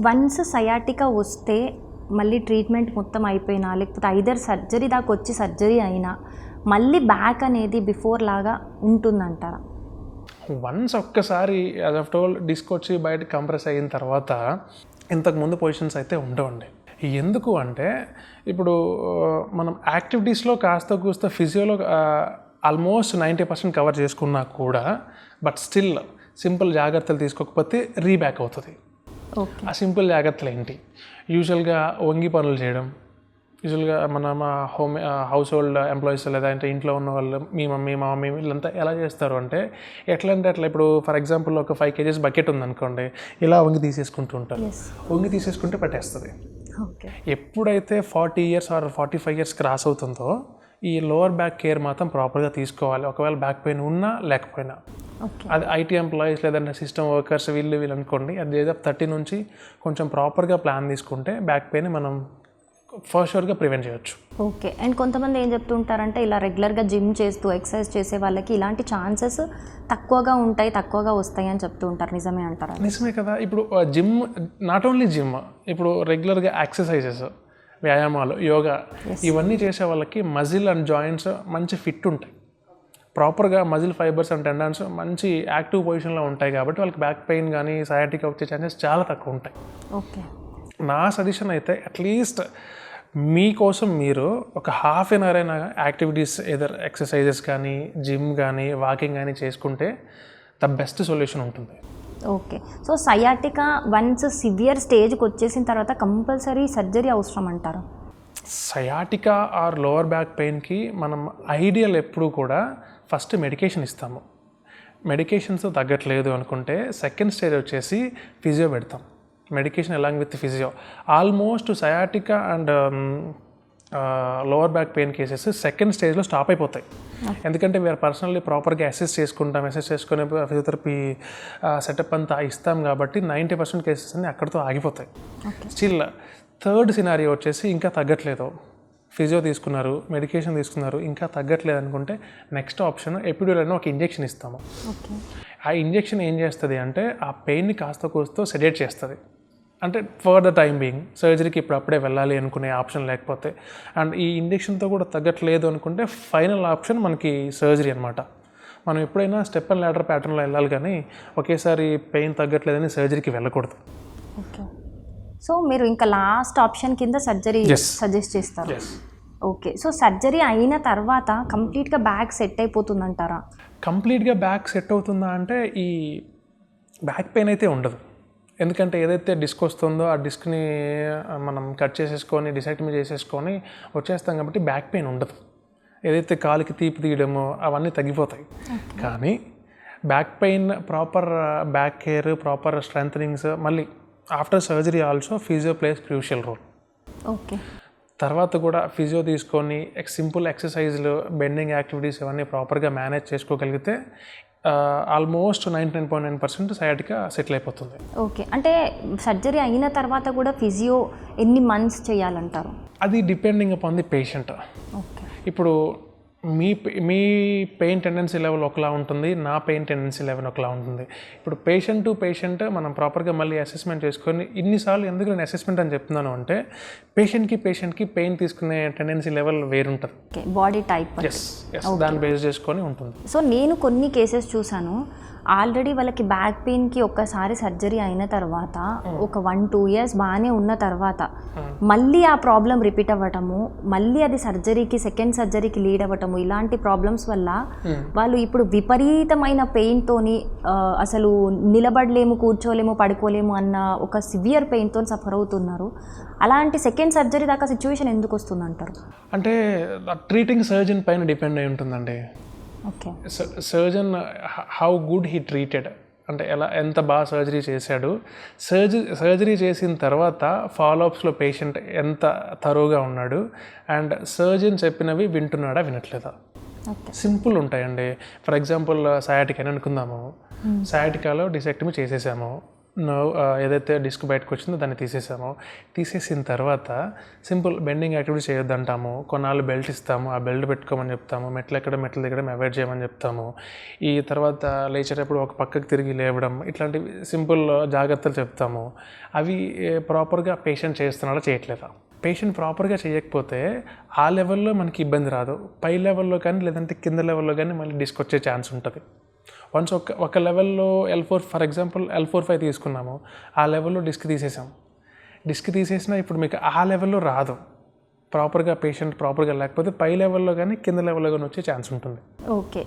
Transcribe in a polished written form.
Once sciatica వస్తే మళ్ళీ treatment మొత్తం అయిపోయినా లేకపోతే ఐదర్ సర్జరీ దాకా వచ్చి సర్జరీ అయినా మళ్ళీ బ్యాక్ అనేది బిఫోర్ లాగా ఉంటుందంటారా? వన్స్ ఒక్కసారి యాజ్ ఆఫ్ టోల్ డిస్క్ వచ్చి బయట కంప్రెస్ అయిన తర్వాత ఇంతకుముందు పొజిషన్స్ అయితే ఉండవండి. ఎందుకు అంటే ఇప్పుడు మనం యాక్టివిటీస్లో కాస్త కూస్త ఫిజియోలో ఆల్మోస్ట్ 90% కవర్ చేసుకున్నా కూడా బట్ స్టిల్ సింపుల్ జాగ్రత్తలు తీసుకోకపోతే రీబ్యాక్ అవుతుంది. ఆ సింపుల్ జాగ్రత్తలు ఏంటి? యూజువల్గా వంగి పనులు చేయడం. యూజువల్గా మన హౌస్ హోల్డ్ ఎంప్లాయీస్ లేదా అంటే ఇంట్లో ఉన్న వాళ్ళు మీ మమ్మీ మా మమ్మీ వీళ్ళంతా ఎలా చేస్తారు అంటే ఎట్లా అంటే అట్లా ఇప్పుడు ఫర్ ఎగ్జాంపుల్ ఒక 5 kgs బకెట్ ఉందనుకోండి, ఇలా వంగి తీసేసుకుంటూ ఉంటారు. వంగి తీసేసుకుంటే పట్టేస్తుంది. ఎప్పుడైతే 40 years ఆర్ 45 years క్రాస్ అవుతుందో ఈ లోవర్ బ్యాక్ కేర్ మాత్రం ప్రాపర్గా తీసుకోవాలి. ఒకవేళ బ్యాక్ పెయిన్ ఉన్నా లేకపోయినా అది ఐటీ ఎంప్లాయీస్ లేదంటే సిస్టమ్ వర్కర్స్ వీళ్ళు అనుకోండి, అది ఏదో 30 నుంచి కొంచెం ప్రాపర్గా ప్లాన్ తీసుకుంటే బ్యాక్ పెయిన్ మనం ఫస్ట్ షూర్గా ప్రివెంట్ చేయొచ్చు. ఓకే. అండ్ కొంతమంది ఏం చెప్తుంటారంటే ఇలా రెగ్యులర్గా జిమ్ చేస్తూ ఎక్సర్సైజ్ చేసే వాళ్ళకి ఇలాంటి ఛాన్సెస్ తక్కువగా వస్తాయి అని చెప్తూ ఉంటారు. నిజమే అంటారా? నిజమే కదా. ఇప్పుడు జిమ్ నాట్ ఓన్లీ జిమ్, ఇప్పుడు రెగ్యులర్గా ఎక్సర్సైజెస్, వ్యాయామాలు, యోగా ఇవన్నీ చేసే వాళ్ళకి మజిల్ అండ్ జాయింట్స్ మంచి ఫిట్ ఉంటాయి. ప్రాపర్గా మజిల్ ఫైబర్స్ అండ్ టెండన్స్ మంచి యాక్టివ్ పొజిషన్లో ఉంటాయి కాబట్టి వాళ్ళకి బ్యాక్ పెయిన్ కానీ సయాటికా వచ్చే ఛాన్సెస్ చాలా తక్కువ ఉంటాయి. ఓకే. నా సజెషన్ అయితే అట్లీస్ట్ మీకోసం మీరు ఒక ½ an hour అయినా యాక్టివిటీస్ ఏదర్ ఎక్సర్సైజెస్ కానీ జిమ్ కానీ వాకింగ్ కానీ చేసుకుంటే ద బెస్ట్ సొల్యూషన్ ఉంటుంది. Okay. So sciatica once severe స్టేజ్కి వచ్చేసిన తర్వాత కంపల్సరీ సర్జరీ అవసరం అంటారా? సయాటికా ఆర్ లోవర్ బ్యాక్ పెయిన్కి మనం ఐడియల్ ఎప్పుడు కూడా ఫస్ట్ మెడికేషన్ ఇస్తాము. మెడికేషన్స్ తగ్గట్లేదు అనుకుంటే సెకండ్ స్టేజ్ వచ్చేసి ఫిజియో పెడతాం. Medication along with physio. Almost sciatica and lower back pain cases second స్టేజ్లో స్టాప్ అయిపోతాయి. ఎందుకంటే వీఆర్ పర్సనల్లీ ప్రాపర్గా అసెస్ చేసుకుని ఫిజియోథెరపీ సెటప్ అంతా ఇస్తాం కాబట్టి 90% కేసెస్ అన్నీ అక్కడితో ఆగిపోతాయి. స్టిల్ థర్డ్ సినారియో వచ్చేసి ఇంకా తగ్గట్లేదు, ఫిజియో తీసుకున్నారు, మెడికేషన్ తీసుకున్నారు, ఇంకా తగ్గట్లేదు అనుకుంటే నెక్స్ట్ ఆప్షన్ ఎపిడ్యూరల్ అని ఒక ఇంజెక్షన్ ఇస్తాము. ఆ ఇంజెక్షన్ ఏం చేస్తుంది అంటే ఆ పెయిన్ని కాస్త కూస్తో సెడేట్ చేస్తుంది. అంటే ఫర్ ద టైం బీయింగ్ సర్జరీకి ఇప్పుడు అప్పుడే వెళ్ళాలి అనుకునే ఆప్షన్ లేకపోతే, అండ్ ఈ ఇంజెక్షన్తో కూడా తగ్గట్లేదు అనుకుంటే ఫైనల్ ఆప్షన్ మనకి సర్జరీ అనమాట. మనం ఎప్పుడైనా స్టెప్ అండ్ ల్యాడర్ ప్యాటర్న్లో వెళ్ళాలి కానీ ఒకేసారి పెయిన్ తగ్గట్లేదని సర్జరీకి వెళ్ళకూడదు. ఓకే. సో మీరు ఇంకా లాస్ట్ ఆప్షన్ కింద సర్జరీ సజెస్ట్ చేస్తారు. ఓకే. సో సర్జరీ అయిన తర్వాత కంప్లీట్గా బ్యాక్ సెట్ అయిపోతుందంటారా? కంప్లీట్గా బ్యాక్ సెట్ అవుతుందా అంటే ఈ బ్యాక్ పెయిన్ అయితే ఉండదు. ఎందుకంటే ఏదైతే డిస్క్ వస్తుందో ఆ డిస్క్ని మనం కట్ చేసేసుకొని డిసెక్టమీ చేసేసుకొని వచ్చేస్తాం కాబట్టి బ్యాక్ పెయిన్ ఉండదు. ఏదైతే కాలుకి తీపి తీయడమో అవన్నీ తగ్గిపోతాయి. కానీ back pain proper back care proper strengthenings మళ్ళీ after surgery also physio plays crucial role. Okay. తర్వాత కూడా ఫిజియో తీసుకొని సింపుల్ ఎక్సర్సైజ్లు బెండింగ్ యాక్టివిటీస్ ఇవన్నీ ప్రాపర్గా మేనేజ్ చేసుకోగలిగితే ఆల్మోస్ట్ 99.9% సయాటికా సెటిల్ అయిపోతుంది. ఓకే. అంటే సర్జరీ అయిన తర్వాత కూడా ఫిజియో ఎన్ని మంత్స్ చేయాలంటారు? అది depending upon the patient. Okay. ఇప్పుడు మీ పెయిన్ టెండెన్సీ లెవెల్ ఒకలా ఉంటుంది, నా పెయిన్ టెండెన్సీ లెవెల్ ఒకలా ఉంటుంది. ఇప్పుడు పేషెంట్ టు పేషెంట్ మనం ప్రాపర్గా మళ్ళీ అసెస్మెంట్ చేసుకొని ఇన్నిసార్లు ఎందుకు నేను అసెస్మెంట్ అని చెప్తున్నాను అంటే పేషెంట్కి పెయిన్ తీసుకునే టెండెన్సీ లెవెల్ వేరుంటుంది. బాడీ టైప్ దాన్ని బేస్ చేసుకొని ఉంటుంది. సో నేను కొన్ని కేసెస్ చూసాను, ఆల్రెడీ వాళ్ళకి బ్యాక్ పెయిన్కి ఒక్కసారి సర్జరీ అయిన తర్వాత ఒక 1-2 years బాగానే ఉన్న తర్వాత మళ్ళీ ఆ ప్రాబ్లం రిపీట్ అవ్వటము, మళ్ళీ అది సెకండ్ సర్జరీకి లీడ్ అవ్వటము, ఇలాంటి ప్రాబ్లమ్స్ వల్ల వాళ్ళు ఇప్పుడు విపరీతమైన పెయిన్తోని అసలు నిలబడలేము, కూర్చోలేము, పడుకోలేము అన్న ఒక సివియర్ పెయిన్తో సఫర్ అవుతున్నారు. అలాంటి సెకండ్ సర్జరీ దాకా సిచ్యువేషన్ ఎందుకు వస్తుందంటారు? అంటే ట్రీటింగ్ సర్జన్ పైన డిపెండ్ అయి ఉంటుందండి. Okay. Surgeon how good he treated అంటే ఎంత బాగా సర్జరీ చేశాడు, సర్జరీ చేసిన తర్వాత ఫాలోఅప్స్లో పేషెంట్ ఎంత తరోగా ఉన్నాడు, అండ్ సర్జన్ చెప్పినవి వింటున్నాడా వినట్లేదా. సింపుల్ ఉంటాయండి. ఫర్ ఎగ్జాంపుల్ సయాటికా అని అనుకుందాము, సయాటికాలో డిసెక్టమీ చేసేసాము, ఏదైతే డిస్క్ బయటకు వచ్చిందో దాన్ని తీసేసాము. తీసేసిన తర్వాత సింపుల్ బెండింగ్ యాక్టివిటీ చేయొద్దంటాము. కొన్నాళ్ళు బెల్ట్ ఇస్తాము, ఆ బెల్ట్ పెట్టుకోమని చెప్తాము. మెట్లు దిగడం అవాయిడ్ చేయమని చెప్తాము. ఈ తర్వాత లేచేటప్పుడు ఒక పక్కకు తిరిగి లేవడం, ఇట్లాంటివి సింపుల్ జాగ్రత్తలు చెప్తాము. అవి ప్రాపర్గా పేషెంట్ చేస్తున్నాడో చేయట్లేదా? పేషెంట్ ప్రాపర్గా చేయకపోతే ఆ లెవెల్లో మనకి ఇబ్బంది రాదు. పై లెవెల్లో కానీ లేదంటే కింద లెవెల్లో కానీ మళ్ళీ డిస్క్ వచ్చే ఛాన్స్ ఉంటుంది. వన్స్ ఒక లెవెల్లో L4 ఫర్ ఎగ్జాంపుల్ L4-5 తీసుకున్నాము, ఆ లెవెల్లో డిస్క్ తీసేసినా ఇప్పుడు మీకు ఆ లెవెల్లో రాదు. ప్రాపర్గా పేషెంట్ ప్రాపర్గా లేకపోతే పై లెవెల్లో కానీ కింద లెవెల్లో కానీ వచ్చే ఛాన్స్ ఉంటుంది. ఓకే.